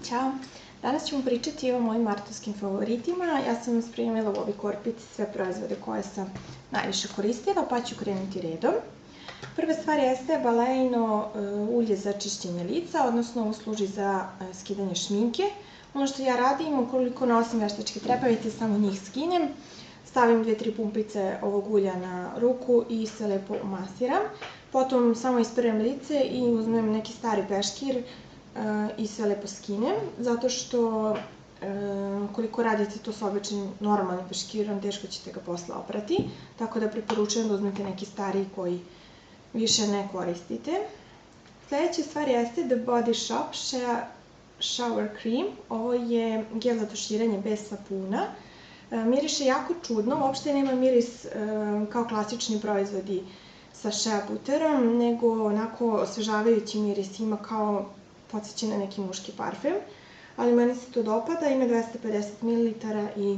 Ćao! Danas ćemo pričati o mojim martovskim favoritima. Ja sam spremila u ovoj korpici sve proizvode koje sam najviše koristila, pa ću krenuti redom. Prva stvar jeste Baleino ulje za čišćenje lica, odnosno ovo služi za skidanje šminke. Ono što ja radim, ukoliko nosim veštačke trepavice, samo njih skinem. Stavim 2-3 pumpice ovog ulja na ruku i se lepo umasiram. Potom samo isperem lice i uzmem neki stari peškir i sve lepo skinem, zato što koliko radite to sa običnim normalnim peškirom, teško ćete ga posle oprati, tako da preporučujem da uzmete neki stariji koji više ne koristite. Sledeća stvar jeste The Body Shop Shower Cream. Ovo je gel za tuširanje bez sapuna. Miriše jako čudno, uopšte nema miris kao klasični proizvodi sa shea buterom, nego onako osvežavajući miris, ima kao podsjeća na neki muški parfem, ali meni se to dopada, ima 250 ml i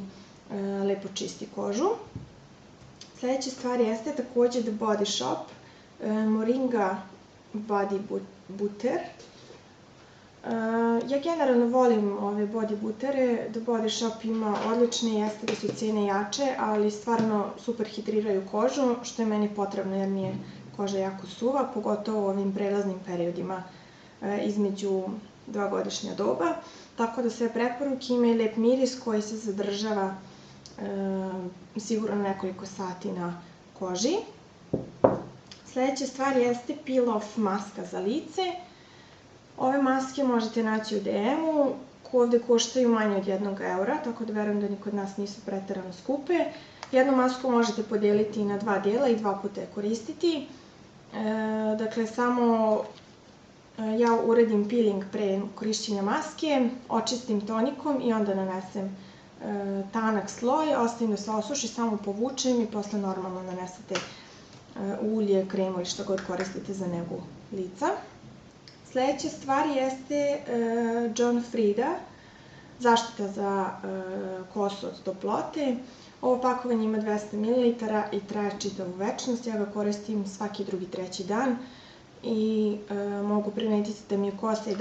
lepo čisti kožu. Sledeća stvar jeste takođe The Body Shop Moringa Body Butter. Ja generalno volim ove body butere, The Body Shop ima odlične, jeste da su cene jače, ali stvarno super hidriraju kožu, što je meni potrebno jer mi je koža jako suva, pogotovo u ovim prelaznim periodima između dva godišnja doba, tako da sve preporuke, ima i lep miris koji se zadržava sigurno nekoliko sati na koži. Sledeća stvar jeste Peel Off maska za lice. Ove maske možete naći u DM-u, ovde koštaju manje od 1 eura, tako da verujem da ni kod nas nisu preterano skupe. Jednu masku možete podeliti na 2 dela i 2 puta je koristiti. Dakle, samo ja uredim peeling pre korišćenja maske, očistim tonikom i onda nanesem tanak sloj, ostavim da se osuši, samo povučem i posle normalno nanesete ulje, kremu ili što god koristite za negu lica. Sledeća stvar jeste John Frieda, zaštita za kosu od toplote. Ovo pakovanje ima 200 ml i traje čitavu večnost, ja ga koristim svaki drugi, treći dan i mogu primetiti da mi je kosa i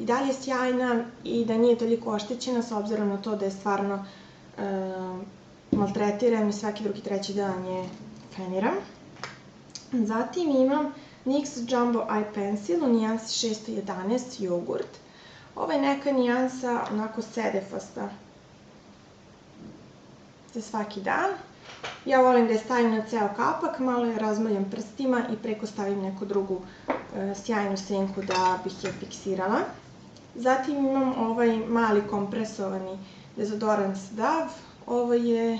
dalje sjajna i da nije toliko oštećena s obzirom na to da je stvarno maltretiram i svaki drugi, treći dan je feniram. Zatim imam NYX Jumbo Eye Pencil u nijansi 611 jogurt. Ovo je neka nijansa onako sedefasta za svaki dan. Ja volim da je stavim na ceo kapak, malo je razmaljam prstima i preko stavim neku drugu sjajnu senku da bih je fiksirala. Zatim imam ovaj mali kompresovani dezodorans Dove. Ovo je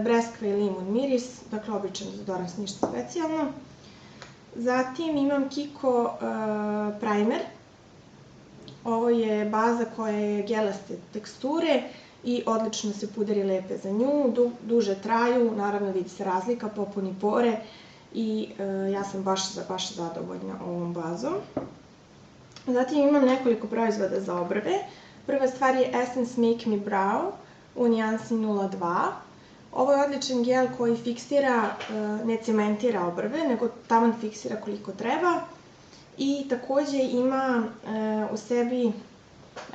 breskva i limun miris, dakle običan dezodorans, ništa specijalno. Zatim imam Kiko primer. Ovo je baza koja je gelaste teksture i odlično se puderi lepe za nju, duže traju, naravno vidi se razlika, popuni pore i ja sam baš zadovoljna ovom bazom. Zatim imam nekoliko proizvoda za obrve. Prva stvar je Essence Make Me Brow u nijansi 02. Ovo je odličan gel koji fiksira, ne cementira obrve, nego taman fiksira koliko treba. I takođe ima u sebi,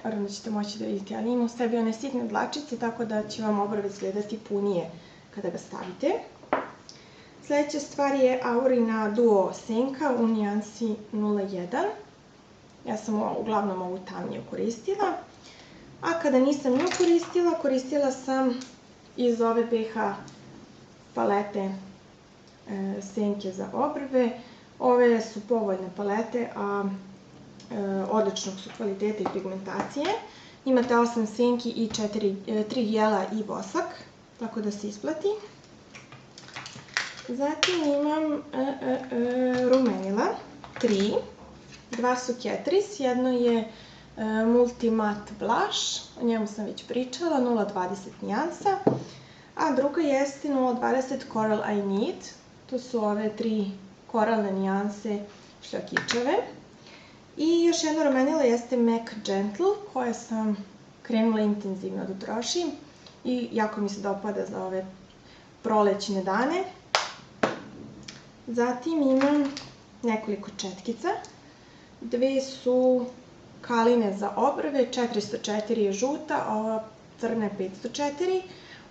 verujem da ćete moći da vidite, ali ima u sebi one sitne dlačice, tako da će vam obrve izgledati punije kada ga stavite. Sledeća stvar je Aurina Duo senka u nijansi 01. Ja sam uglavnom ovu tamniju koristila. A kada nisam nju koristila, koristila sam iz ove BH palete senke za obrve. Ove su povoljne palete, a odličnog su kvaliteta i pigmentacije. Imate 8 senki i 3 jela i vosak, tako da se isplati. Zatim imam rumenila, 3. 2 su Catrice, jedno je Multi Matte Blush, o njemu sam već pričala, 0,20 nijansa, a druga jeste 0,20 Coral I Need, to su ove 3 koralne nijanse šljakičave. I još jedno rumenilo jeste MAC Gentle, koje sam krenula intenzivno da trošim i jako mi se dopada za ove prolećne dane. Zatim imam nekoliko četkica. Dve su kaline za obrve, 404 je žuta, a ova crna je 504.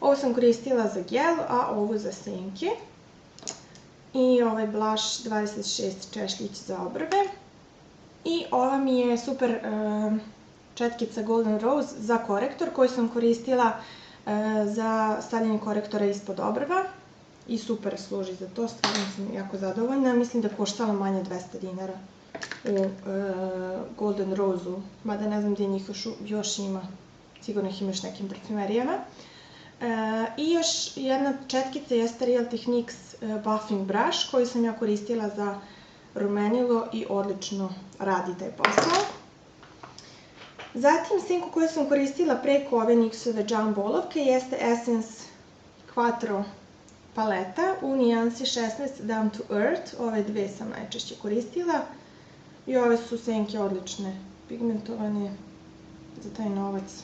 Ovo sam koristila za gel, a ovo za senke. I ovaj blush 26 češljić za obrve. I ova mi je super četkica Golden Rose za korektor koju sam koristila za stavljanje korektora ispod obrva. I super služi za to, stvarno sam jako zadovoljna. Mislim da je koštala manje 200 dinara u Golden Rose-u, mada ne znam gdje njih još ima, sigurno ih ima još nekim parfumerijama. I još jedna četkica jeste Real Techniques Buffing Brush koju sam ja koristila za rumenilo i odlično radi taj posao. Zatim senku koju sam koristila preko ove NYX-ove Jumbo olovke jeste Essence Quattro paleta u nijansi 16 Down to Earth. Ove dve sam najčešće koristila i ove su senke odlične, pigmentovane, za taj novac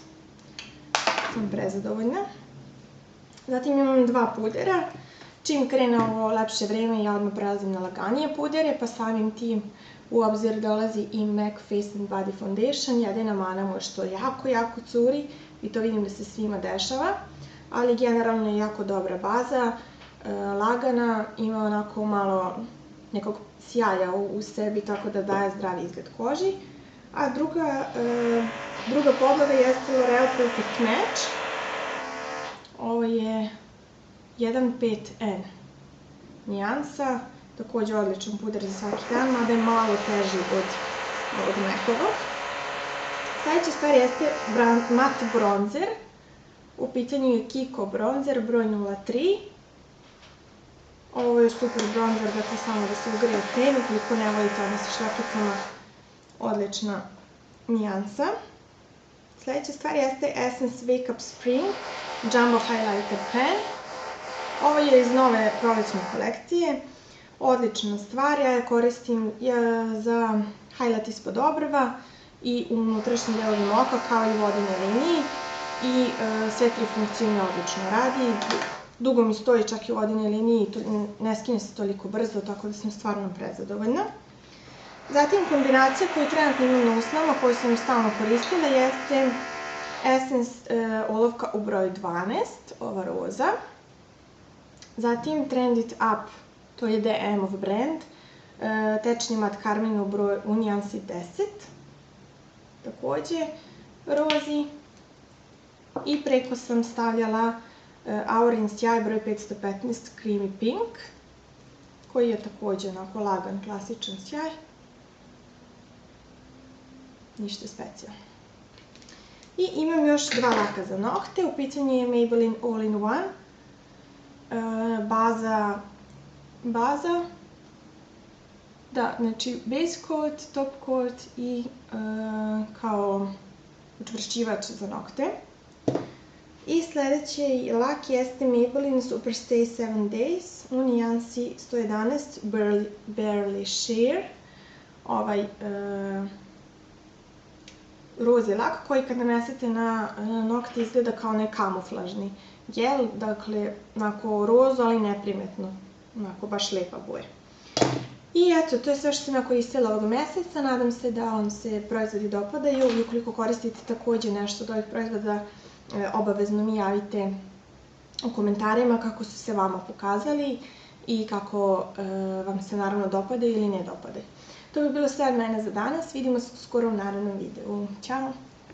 sam prezadovoljna. Zatim imam dva pudera. Čim krene ovo lepše vreme, ja odmah prelazim na laganije pudere, pa samim tim u obzir dolazi i MAC Face and Body Foundation. Jedina mana mu je što jako curi i to vidim da se svima dešava, ali generalno je jako dobra baza, lagana, ima onako malo nekog sjaja u sebi, tako da daje zdravi izgled koži. A druga podloga jeste L'Oreal Perfect Match. Ovo je 1.5N nijansa, također odličan puder za svaki dan, mada je malo teži od ovog MAC-ovog. Sljedeća stvar jeste matte bronzer. U pitanju je Kiko bronzer broj 03. Ovo je super bronzer, dakle samo da se ugreje ten, ukoliko ne volite one sa šljokicama, odlična nijansa. Sljedeća stvar jeste Essence Wake Up Spring Jumbo Highlighter Pen. Ovo je iz nove prolećne kolekcije, odlična stvar, ja je koristim za highlight ispod obrva i u unutrašnjim delovima oka kao i vodene liniji i sve tri funkcije odlično radi. Dugo mi stoji čak i u vodinoj liniji i ne skine se toliko brzo, tako da sam stvarno prezadovoljna. Zatim kombinacija koju trenutno imam na usnama, koju sam stalno koristila, jeste Essence olovka u broju 12, ova roza. Zatim Trend It Up, to je DM-ov brand, tečni mat karmin u nijansi 10, također rozi. I preko sam stavljala Aurin sjaj broj 515 Creamy Pink, koji je također onako lagan, klasičan sjaj. Ništa specijalno. I imam još dva laka za nokte, u pitanju je Maybelline All-in-One, baza, da, znači base coat, top coat i kao učvršćivač za nokte. I sljedeći lak jeste Maybelline Superstay 7 Days u nijansi 111 Barely Sheer. Ovaj rozi lak koji kad nanesete na nokte izgleda kao onaj kamuflažni gel, dakle onako rozo, ali neprimetno, onako baš lepa boja. I eto, to je sve što sam ja koristila ovog meseca, nadam se da vam se proizvodi dopadaju i ukoliko koristite također nešto od ovih proizvoda, obavezno mi javite u komentarima kako su se vama pokazali i kako vam se naravno dopadaju ili ne dopadaju. To bi bilo sve od mene za danas, vidimo se skoro u narednom videu. Ćao!